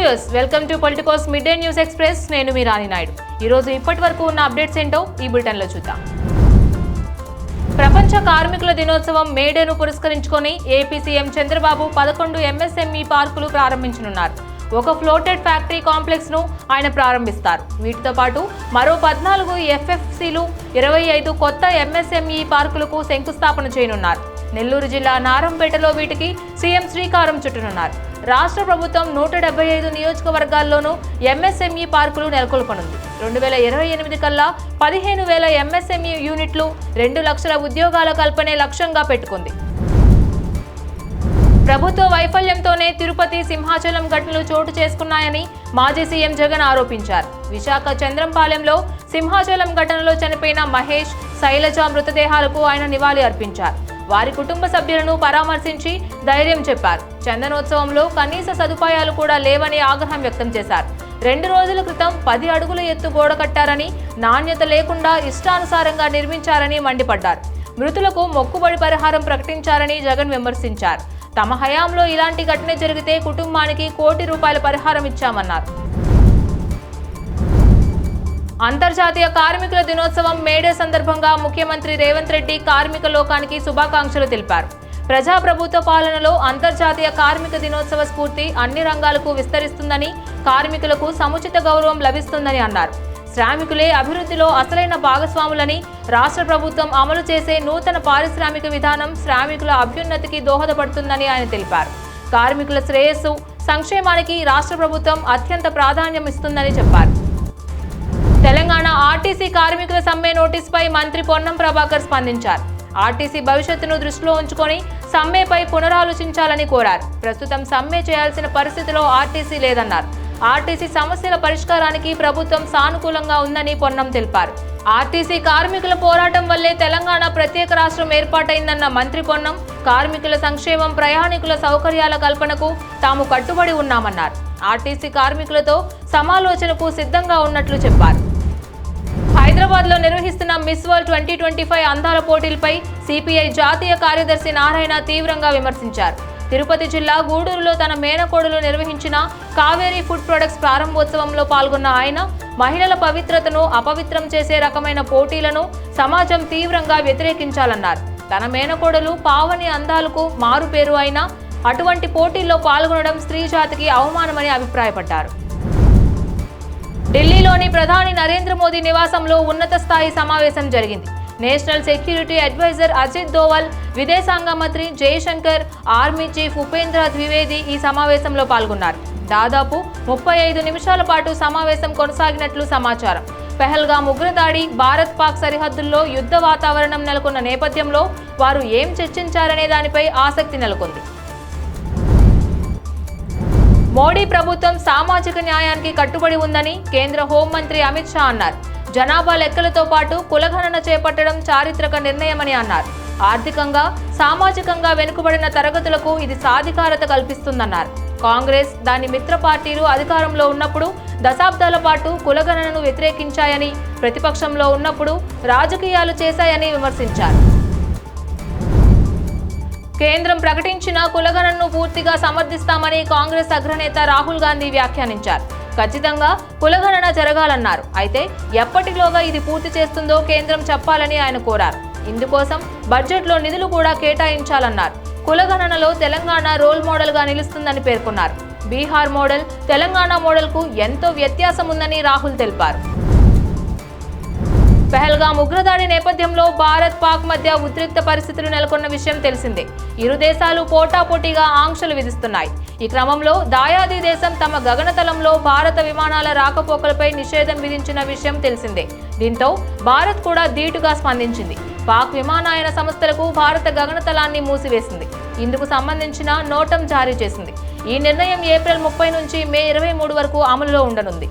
Viewers, welcome to Politicos mid day news express. నేను మీ రాణి నాయుడు. ఈ రోజు ఇప్పటి వరకు ఉన్న అప్డేట్స్ ఏంటో ఈ బులెటిన్ లో చూద్దాం. ప్రపంచ కార్మికుల దినోత్సవం మేడేను పురస్కరించుకొని ఏపీ సీఎం చంద్రబాబు 11 ఎంఎస్ఎంఈ పార్కులు ప్రారంభించనున్నారు. ఒక ఫ్లోటెడ్ ఫ్యాక్టరీ కాంప్లెక్స్ ను ఆయన ప్రారంభిస్తారు. వీటితో పాటు మరో 14 ఎఫ్ఎఫ్సీలు, 25 కొత్త ఎంఎస్ఎంఈ పార్కులకు శంకుస్థాపన చేయనున్నారు. నెల్లూరు జిల్లా నారంపేటలో వీటికి సీఎం శ్రీకారం చుట్టనున్నారు. రాష్ట్ర ప్రభుత్వం 175 నియోజకవర్గాల్లోనూ ఎంఎస్ఎంఈ పార్కులు నెలకొల్పనుంది. 2028 కల్లా 15,000 ఎంఎస్ఎంఈ యూనిట్లు, 2 లక్షల ఉద్యోగాల కల్పనే లక్ష్యంగా పెట్టుకుంది. ప్రభుత్వ వైఫల్యంతోనే తిరుపతి, సింహాచలం ఘటనలు చోటు చేసుకున్నాయని మాజీ సీఎం జగన్ ఆరోపించారు. విశాఖ చంద్రంపాలెంలో సింహాచలం ఘటనలో చనిపోయిన మహేష్, శైలజ మృతదేహాలకు ఆయన నివాళి అర్పించారు. వారి కుటుంబ సభ్యులను పరామర్శించి ధైర్యం చెప్పారు. చందనోత్సవంలో కనీస సదుపాయాలు కూడా లేవని ఆగ్రహం వ్యక్తం చేశారు. 2 రోజుల క్రితం 10 అడుగుల ఎత్తు గోడ కట్టారని, నాణ్యత లేకుండా ఇష్టానుసారంగా నిర్మించారని మండిపడ్డారు. మృతులకు మొక్కుబడి పరిహారం ప్రకటించారని జగన్ విమర్శించారు. తమ హయాంలో ఇలాంటి ఘటన జరిగితే కుటుంబానికి ₹1 కోటి పరిహారం ఇచ్చామన్నారు. అంతర్జాతీయ కార్మికుల దినోత్సవం మేడే సందర్భంగా ముఖ్యమంత్రి రేవంత్ రెడ్డి కార్మిక లోకానికి శుభాకాంక్షలు తెలిపారు. ప్రజాప్రభుత్వ పాలనలో అంతర్జాతీయ కార్మిక దినోత్సవ స్ఫూర్తి అన్ని రంగాలకు విస్తరిస్తుందని, కార్మికులకు సముచిత గౌరవం లభిస్తుందని అన్నారు. శ్రామికులే అభివృద్ధిలో అసలైన భాగస్వాములని, రాష్ట్ర ప్రభుత్వం అమలు చేసే నూతన పారిశ్రామిక విధానం శ్రామికుల అభ్యున్నతికి దోహదపడుతుందని ఆయన తెలిపారు. కార్మికుల శ్రేయస్సు, సంక్షేమానికి రాష్ట్ర ప్రభుత్వం అత్యంత ప్రాధాన్యం ఇస్తుందని చెప్పారు. తెలంగాణ ఆర్టీసీ కార్మికుల సమ్మె నోటీసుపై మంత్రి పొన్నం ప్రభాకర్ స్పందించారు. ఆర్టీసీ భవిష్యత్తును దృష్టిలో ఉంచుకొని సమ్మెపై పునరాలోచించాలని కోరారు. ప్రస్తుతం సమ్మె చేయాల్సిన పరిస్థితిలో ఆర్టీసీ లేదన్నారు. ఆర్టీసీ సమస్యల పరిష్కారానికి ప్రభుత్వం సానుకూలంగా ఉందని పొన్నం తెలిపారు. ఆర్టీసీ కార్మికుల పోరాటం వల్లే తెలంగాణ ప్రత్యేక రాష్ట్రం ఏర్పాటైందన్న మంత్రి పొన్నం, కార్మికుల సంక్షేమం, ప్రయాణికుల సౌకర్యాల కల్పనకు తాము కట్టుబడి ఉన్నామన్నారు. ఆర్టీసీ కార్మికులతో సమాలోచనకు సిద్ధంగా ఉన్నట్లు చెప్పారు. హైదరాబాద్ లో నిర్వహిస్తున్న మిస్ వరల్డ్ 2025 అందాల పోటీలపై సిపిఐ జాతీయ కార్యదర్శి నారాయణ తీవ్రంగా విమర్శించారు. తిరుపతి జిల్లా గూడూరులో తన మేనకోడలు నిర్వహించిన కావేరీ ఫుడ్ ప్రొడక్ట్స్ ప్రారంభోత్సవంలో పాల్గొన్న ఆయన, మహిళల పవిత్రతను అపవిత్రం చేసే రకమైన పోటీలను సమాజం తీవ్రంగా వ్యతిరేకించాలన్నారు. తన మేనకోడలు పావని అందాలకు మారుపేరు అయినా అటువంటి పోటీల్లో పాల్గొనడం స్త్రీ జాతికి అవమానమని అభిప్రాయపడ్డారు. ఢిల్లీలోని ప్రధాని నరేంద్ర మోదీ నివాసంలో ఉన్నత స్థాయి సమావేశం జరిగింది. National security advisor Ajit Doval, విదేశాంగ మంత్రి జయశంకర్, ఆర్మీ చీఫ్ ఉపేంద్ర ద్వివేది ఈ సమావేశంలో పాల్గొన్నారు. దాదాపు 35 నిమిషాల పాటు సమావేశం కొనసాగినట్లు సమాచారం. పెహల్గాం ఉగ్రదాడి, భారత్-పాక్ సరిహద్దుల్లో యుద్ధ వాతావరణం నెలకొన్న నేపథ్యంలో వారు ఏం చర్చించారనే దానిపై ఆసక్తి నెలకొంది. మోడీ ప్రభుత్వం సామాజిక న్యాయానికి కట్టుబడి ఉందని కేంద్ర హోంమంత్రి అమిత్ షా అన్నారు. జనాభా లెక్కలతో పాటు కులగణన చేపట్టడం చారిత్రక నిర్ణయమని అన్నారు. ఆర్థికంగా, సామాజికంగా వెనుకబడిన తరగతులకు ఇది సాధికారత కల్పిస్తుందన్నారు. కాంగ్రెస్, దాని మిత్ర పార్టీలు అధికారంలో ఉన్నప్పుడు దశాబ్దాల పాటు కులగణనను వ్యతిరేకించాయని, ప్రతిపక్షంలో ఉన్నప్పుడు రాజకీయాలు చేశాయని విమర్శించారు. కేంద్రం ప్రకటించిన కులగణనను పూర్తిగా సమర్థిస్తామని కాంగ్రెస్ అగ్రనేత రాహుల్ గాంధీ వ్యాఖ్యానించారు. ఖచ్చితంగా కులగణన జరగాలన్నారు. అయితే ఎప్పటిలోగా ఇది పూర్తి చేస్తుందో కేంద్రం చెప్పాలని ఆయన కోరారు. ఇందుకోసం బడ్జెట్లో నిధులు కూడా కేటాయించాలన్నారు. కులగణనలో తెలంగాణ రోల్ మోడల్గా నిలుస్తుందని పేర్కొన్నారు. బీహార్ మోడల్, తెలంగాణ మోడల్కు ఎంతో వ్యత్యాసం ఉందని రాహుల్ తెలిపారు. పెహల్గాం ఉగ్రదాడి నేపథ్యంలో భారత్-పాక్ మధ్య ఉద్రిక్త పరిస్థితులు నెలకొన్న విషయం తెలిసిందే. ఇరు దేశాలు పోటాపోటీగా ఆంక్షలు విధిస్తున్నాయి. ఈ క్రమంలో దాయాది దేశం తమ గగనతలంలో భారత విమానాల రాకపోకలపై నిషేధం విధించిన విషయం తెలిసిందే. దీంతో భారత్ కూడా ధీటుగా స్పందించింది. పాక్ విమానయాన సంస్థలకు భారత గగనతలాన్ని మూసివేసింది. ఇందుకు సంబంధించిన నోటం జారీ చేసింది. ఈ నిర్ణయం ఏప్రిల్ 30 నుంచి మే 23 వరకు అమలులో ఉండనుంది.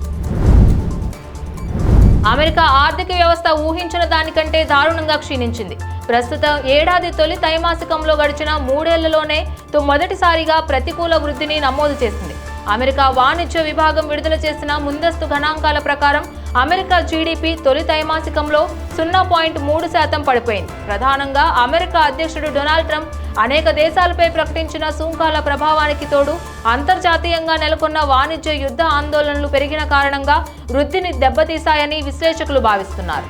అమెరికా ఆర్థిక వ్యవస్థ ఊహించిన దానికంటే దారుణంగా క్షీణించింది. ప్రస్తుతం ఏడాది తొలి త్రైమాసికంలో గడిచిన 3 ఏళ్లలోనే మొదటిసారిగా ప్రతికూల వృద్ధిని నమోదు చేసింది. అమెరికా వాణిజ్య విభాగం విడుదల చేసిన ముందస్తు గణాంకాల ప్రకారం అమెరికా జీడీపీ తొలి త్రైమాసికంలో 0.3% పడిపోయింది. ప్రధానంగా అమెరికా అధ్యక్షుడు డొనాల్డ్ ట్రంప్ అనేక దేశాలపై ప్రకటించిన సుంకాల ప్రభావానికి తోడు అంతర్జాతీయంగా నెలకొన్న వాణిజ్య యుద్ధ ఆందోళనలు పెరిగిన కారణంగా వృద్ధిని దెబ్బతీశాయని విశ్లేషకులు భావిస్తున్నారు.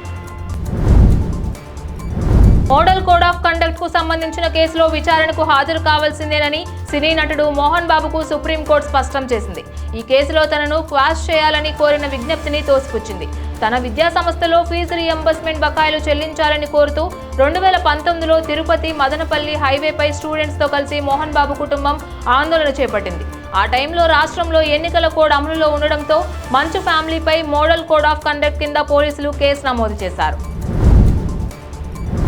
మోడల్ కోడ్ ఆఫ్ కండక్ట్ కు సంబంధించిన కేసులో విచారణకు హాజరు కావాల్సిందేనని సినీ నటుడు మోహన్ బాబుకు సుప్రీంకోర్టు స్పష్టం చేసింది. ఈ కేసులో తనను క్వాష్ చేయాలని కోరిన విజ్ఞప్తిని తోసిపుచ్చింది. తన విద్యా సంస్థలో ఫీజు రీఎంబర్స్మెంట్ బకాయిలు చెల్లించాలని కోరుతూ 2019లో తిరుపతి మదనపల్లి హైవేపై స్టూడెంట్స్ తో కలిసి మోహన్ బాబు కుటుంబం ఆందోళన చేపట్టింది. ఆ టైంలో రాష్ట్రంలో ఎన్నికల కోడ్ అమలులో ఉండడంతో మంచు ఫ్యామిలీపై మోడల్ కోడ్ ఆఫ్ కండక్ట్ కింద పోలీసులు కేసు నమోదు చేశారు.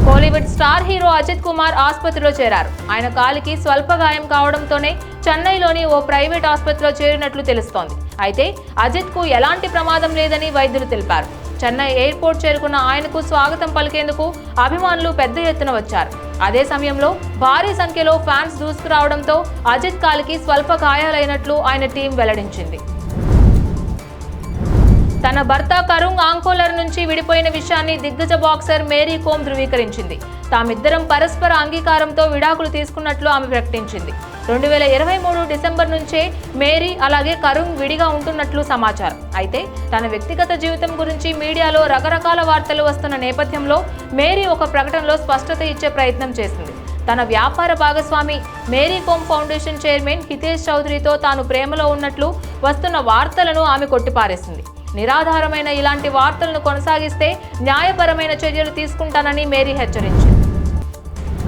బాలీవుడ్ స్టార్ హీరో అజిత్ కుమార్ ఆసుపత్రిలో చేరారు. ఆయన కాలికి స్వల్ప గాయం కావడంతోనే చెన్నైలోని ఓ ప్రైవేట్ ఆసుపత్రిలో చేరినట్లు తెలుస్తోంది. అయితే అజిత్ కు ఎలాంటి ప్రమాదం లేదని వైద్యులు తెలిపారు. చెన్నై ఎయిర్పోర్ట్ చేరుకున్న ఆయనకు స్వాగతం పలికేందుకు అభిమానులు పెద్ద ఎత్తున వచ్చారు. అదే సమయంలో భారీ సంఖ్యలో ఫ్యాన్స్ దూసుకురావడంతో అజిత్ కాలికి స్వల్ప గాయాలైనట్లు ఆయన టీం వెల్లడించింది. తన భర్త కరుణ్ ఆంకోలర్ నుంచి విడిపోయిన విషయాన్ని దిగ్గజ బాక్సర్ మేరీ కోమ్ ధృవీకరించింది. తామిద్దరం పరస్పర అంగీకారంతో విడాకులు తీసుకున్నట్లు ఆమె ప్రకటించింది. 2023 డిసెంబర్ నుంచే మేరీ అలాగే కరుణ్ విడిగా ఉంటున్నట్లు సమాచారం. అయితే తన వ్యక్తిగత జీవితం గురించి మీడియాలో రకరకాల వార్తలు వస్తున్న నేపథ్యంలో మేరీ ఒక ప్రకటనలో స్పష్టత ఇచ్చే ప్రయత్నం చేసింది. తన వ్యాపార భాగస్వామి మేరీ కోమ్ ఫౌండేషన్ చైర్మన్ హితేష్ చౌదరితో తాను ప్రేమలో ఉన్నట్లు వస్తున్న వార్తలను ఆమె కొట్టిపారేసింది. నిరాధారమైన ఇలాంటి వార్తలను కొనసాగిస్తే న్యాయపరమైన చర్యలు తీసుకుంటానని మేరీ హెచ్చరించింది.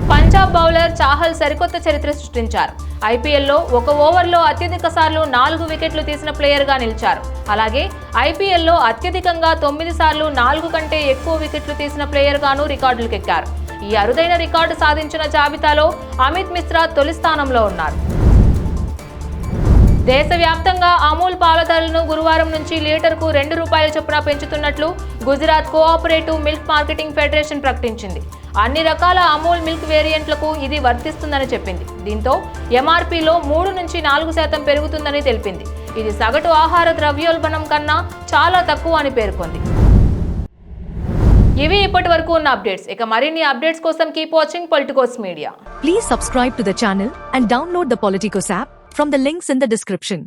పంజాబ్ బౌలర్ చాహల్ సరికొత్త చరిత్ర సృష్టించారు. ఐపీఎల్లో ఒక ఓవర్లో అత్యధిక సార్లు 4 వికెట్లు తీసిన ప్లేయర్గా నిలిచారు. అలాగే ఐపీఎల్లో అత్యధికంగా 9 సార్లు 4 కంటే ఎక్కువ వికెట్లు తీసిన ప్లేయర్గాను రికార్డులకెక్కారు. ఈ అరుదైన రికార్డు సాధించిన జాబితాలో అమిత్ మిశ్రా తొలి స్థానంలో ఉన్నారు. దేశవ్యాప్తంగా అమూల్ పాల ధరలను గురువారం నుంచి లీటర్కు ₹2 చొప్పున పెంచుతున్నట్లు Gujarat cooperative milk marketing federation ప్రకటించింది. అన్ని రకాల అమూల్ మిల్క్ వేరియంట్లకు ఇది వర్తిస్తుందని చెప్పింది. దీంతో ఎంఆర్పీలో 3 నుంచి 4% పెరుగుతుందని తెలిపింది. ఇది సగటు ఆహార ద్రవ్యోల్బణం కన్నా చాలా తక్కువ అని పేర్కొంది. ఇవి ఇప్పటి వరకు ఉన్న అప్డేట్స్. ఇక మరిన్ని అప్డేట్స్ కోసం keep watching Politicos media. Please subscribe to the channel and download the Politicos app from the links in the description.